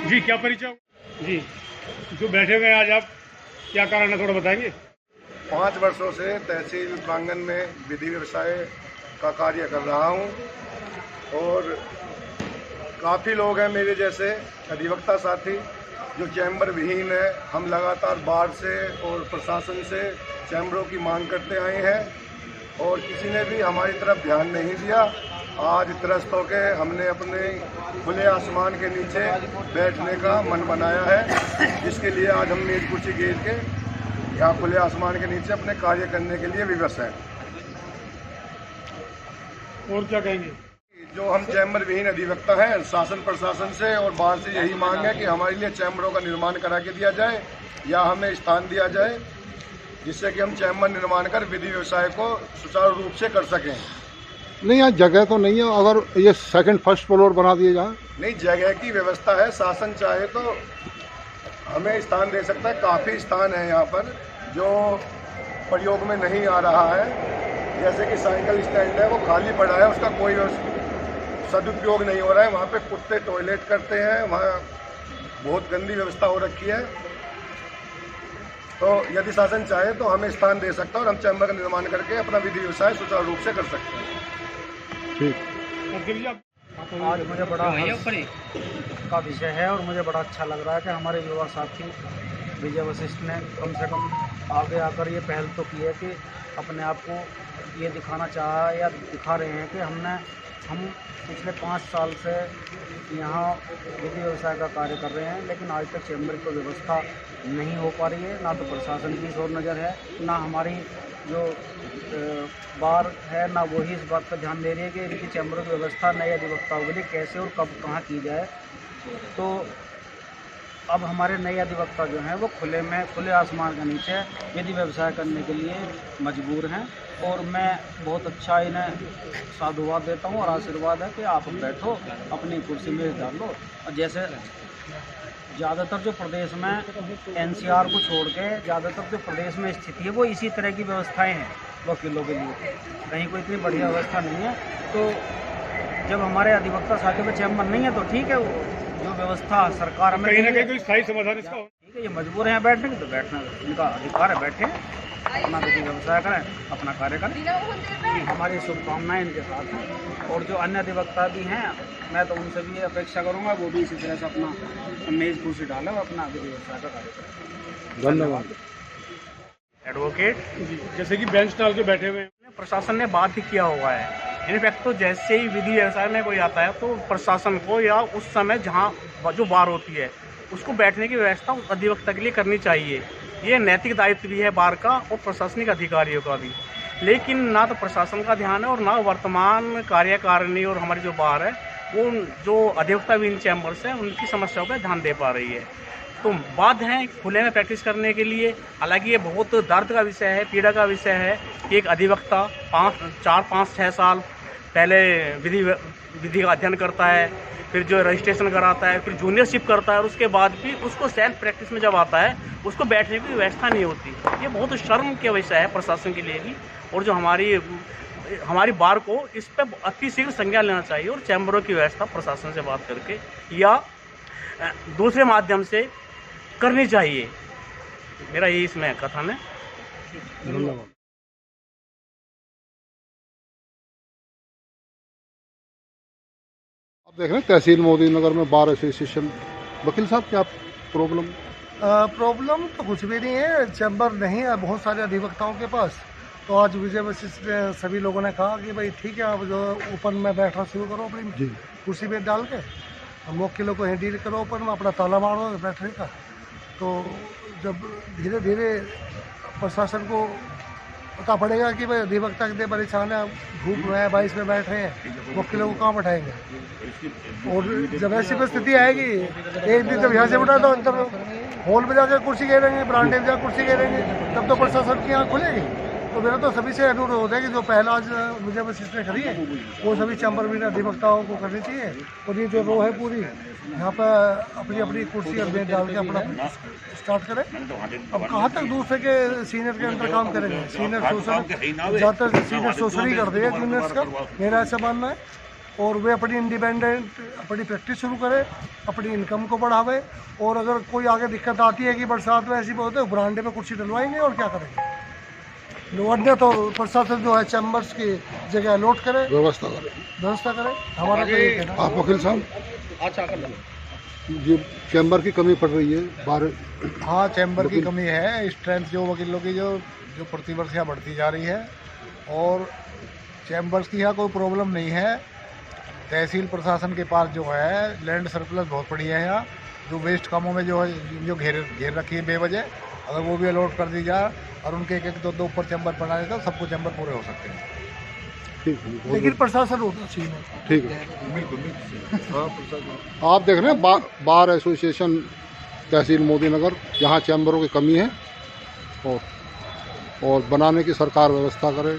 जी, क्या परिचय जी, जो बैठे हुए हैं आज आप, क्या कारण है, थोड़ा बताएंगे? 5 वर्षों से तहसील प्रांगण में विधि व्यवसाय का कार्य कर रहा हूं और काफ़ी लोग हैं मेरे जैसे अधिवक्ता साथी जो चैम्बर विहीन है। हम लगातार बार से और प्रशासन से चैम्बरों की मांग करते आए हैं और किसी ने भी हमारी तरफ ध्यान नहीं दिया। आज त्रस्त होकर हमने अपने खुले आसमान के नीचे बैठने का मन बनाया है, जिसके लिए आज हम मेज कुर्सी घेर के यहाँ खुले आसमान के नीचे अपने कार्य करने के लिए विवश हैं। और क्या कहेंगे? जो हम चैम्बर विहीन अधिवक्ता हैं, शासन प्रशासन से और बाहर से यही मांग है कि हमारे लिए चैम्बरों का निर्माण करा के दिया जाए या हमें स्थान दिया जाए, जिससे कि हम चैम्बर निर्माण कर विधि व्यवसाय को सुचारू रूप से कर सकें। नहीं, यहाँ जगह तो नहीं है, अगर ये सेकंड फर्स्ट फ्लोर बना दिए जाए। नहीं, जगह की व्यवस्था है, शासन चाहे तो हमें स्थान दे सकता है। काफ़ी स्थान है यहाँ पर जो प्रयोग में नहीं आ रहा है, जैसे कि साइकिल स्टैंड है वो खाली पड़ा है, उसका कोई सदुपयोग नहीं हो रहा है। वहाँ पे कुत्ते टॉयलेट करते हैं, वहाँ बहुत गंदी व्यवस्था हो रखी है। तो यदि शासन चाहे तो हमें स्थान दे सकता है और हम चैम्बर का निर्माण करके अपना विधि व्यवसाय सुचारू रूप से कर सकते हैं। ठीक। आज मुझे बड़ा का विषय है और मुझे बड़ा अच्छा लग रहा है कि हमारे युवा साथी विजय वशिष्ठ ने कम से कम आगे आकर ये पहल तो की है कि अपने आप को ये दिखाना चाहा या दिखा रहे हैं कि हम पिछले 5 साल से यहाँ विधि व्यवसाय का कार्य कर रहे हैं, लेकिन आज तक चैम्बर की व्यवस्था नहीं हो पा रही है। ना तो प्रशासन की इस ओर नज़र है, ना हमारी जो बार है, ना वो ही इस बात पर ध्यान दे रही है कि इनकी चैम्बरों की व्यवस्था नए अधिवक्ताओं के लिए कैसे और कब कहाँ की जाए। तो अब हमारे नए अधिवक्ता जो हैं वो खुले आसमान के नीचे विधि व्यवसाय करने के लिए मजबूर हैं और मैं बहुत अच्छा इन्हें साधुवाद देता हूँ और आशीर्वाद है कि आप बैठो, अपनी कुर्सी में डाल लो। और जैसे ज़्यादातर जो प्रदेश में एनसीआर को छोड़ के ज़्यादातर जो प्रदेश में स्थिति है वो इसी तरह की व्यवस्थाएं हैं वकीलों के लिए, कहीं कोई इतनी बढ़िया व्यवस्था नहीं है। तो जब हमारे अधिवक्ता साथी में चैम्बर नहीं है तो ठीक है, जो व्यवस्था सरकार में कहीं ना कहीं कोई स्थायी समाधान इसका हो। ठीक है, ये मजबूर हैं बैठने के तो बैठना इनका अधिकार है, बैठे अपना विधि व्यवसाय करें, अपना कार्य करें। हमारी शुभकामनाएं इनके साथ हैं और जो अन्य अधिवक्ता भी हैं मैं तो उनसे भी अपेक्षा करूंगा वो भी इसी तरह से अपना मेज कुर्सी डालें और अपना विधि व्यवसाय का कार्य करें। धन्यवाद। एडवोकेट जी, जैसे कि बेंच डाल के बैठे हुए हैं। प्रशासन ने बात ही किया हुआ है। इनफैक्ट तो जैसे ही विधि व्यवसाय में कोई आता है तो प्रशासन को या उस समय जहाँ जो बार होती है उसको बैठने की व्यवस्था उस अधिवक्ता के लिए करनी चाहिए। ये नैतिक दायित्व भी है बार का और प्रशासनिक अधिकारियों का भी, लेकिन ना तो प्रशासन का ध्यान है और ना वर्तमान कार्यकारिणी और हमारी जो बार है वो जो अधिवक्ता विन चैम्बर्स हैं उनकी समस्याओं पर ध्यान दे पा रही है। तो बाध्य हैं खुले में प्रैक्टिस करने के लिए। हालांकि ये बहुत दर्द का विषय है, पीड़ा का विषय है कि एक अधिवक्ता 4-5-6 साल पहले विधि का अध्ययन करता है, फिर जो रजिस्ट्रेशन कराता है, फिर जूनियरशिप करता है और उसके बाद भी उसको सेल्फ प्रैक्टिस में जब आता है उसको बैठने की व्यवस्था नहीं होती। ये बहुत शर्म का विषय है प्रशासन के लिए भी और जो हमारी बार को इस पर अतिशीघ्र संज्ञान लेना चाहिए और चैम्बरों की व्यवस्था प्रशासन से बात करके या दूसरे माध्यम से करनी चाहिए। मेरा यही इसमें कथन है। धन्यवाद। आप देख रहे हैं तहसील मोदी नगर में बार एसोसिएशन। वकील साहब, क्या प्रॉब्लम? प्रॉब्लम तो कुछ भी नहीं है, चैम्बर नहीं है बहुत सारे अधिवक्ताओं के पास। तो आज विजय वशिष्ठ सभी लोगों ने कहा कि भाई ठीक है, आप जो ओपन में बैठना शुरू करो अपनी कुर्सी में डाल के, वकीलों को हैंडल करो ओपन में, अपना ताला मारो बैठने का। तो जब धीरे धीरे प्रशासन को पता पड़ेगा कि भाई अधिवक्ता कितने परेशान है, धूप में 22 में बैठ रहे हैं, वकीलों को कहाँ बैठाएंगे। और जब ऐसी परिस्थिति आएगी, एक दिन जब यहाँ से उठा तो अंदर हॉल में जाकर कुर्सी घेरेंगे, बरामदे में जाकर कुर्सी घेरेंगे, तब तो प्रशासन की आँख खुलेगी। तो मेरा तो सभी से अनुरोध है कि जो पहला आज विजय वशिष्ठ ने करी है वो सभी चैम्बर में अधिवक्ताओं को करनी चाहिए। और ये जो रो है पूरी यहाँ पर अपनी अपनी कुर्सी और बेंच डाल के अपना स्टार्ट करें। अब कहाँ तक दूसरे के सीनियर के अंदर काम करेंगे? सीनियर शोषण ज़्यादातर सीनियर शोषण ही कर देगा जूनियर्स का, मेरा ऐसा मानना है। और वे अपनी इंडिपेंडेंट अपनी प्रैक्टिस शुरू करे, अपनी इनकम को बढ़ावे। और अगर कोई आगे दिक्कत आती है कि बरसात में ऐसी बहुत है, बरामदे पे कुर्सी डलवाएंगे और क्या करेंगे। लोअरने तो प्रशासन जो है चैम्बर्स की जगह अलॉट करे, व्यवस्था करें। हमारा तो ये कहना है। आप वकील साहब, ये चैम्बर की कमी पड़ रही है बार। हाँ, चैम्बर की कमी है। स्ट्रेंथ जो वकीलों की जो प्रतिवर्ष यहाँ बढ़ती जा रही है, और चैम्बर्स की यहाँ कोई प्रॉब्लम नहीं है। तहसील प्रशासन के पास जो है लैंड सरप्लस बहुत पड़ी है यहाँ, जो वेस्ट कामों में जो है जो घेर रखी है बेवजह, अगर वो भी अलॉट कर दी जाए और उनके एक दो ऊपर चैम्बर बना देता, सबको चैम्बर पूरे हो सकते हैं। ठीक है, लेकिन प्रशासन होता चाहिए। ठीक है। आप देख रहे हैं बार एसोसिएशन तहसील मोदी नगर, यहाँ चैम्बरों की कमी है और बनाने की सरकार व्यवस्था करे।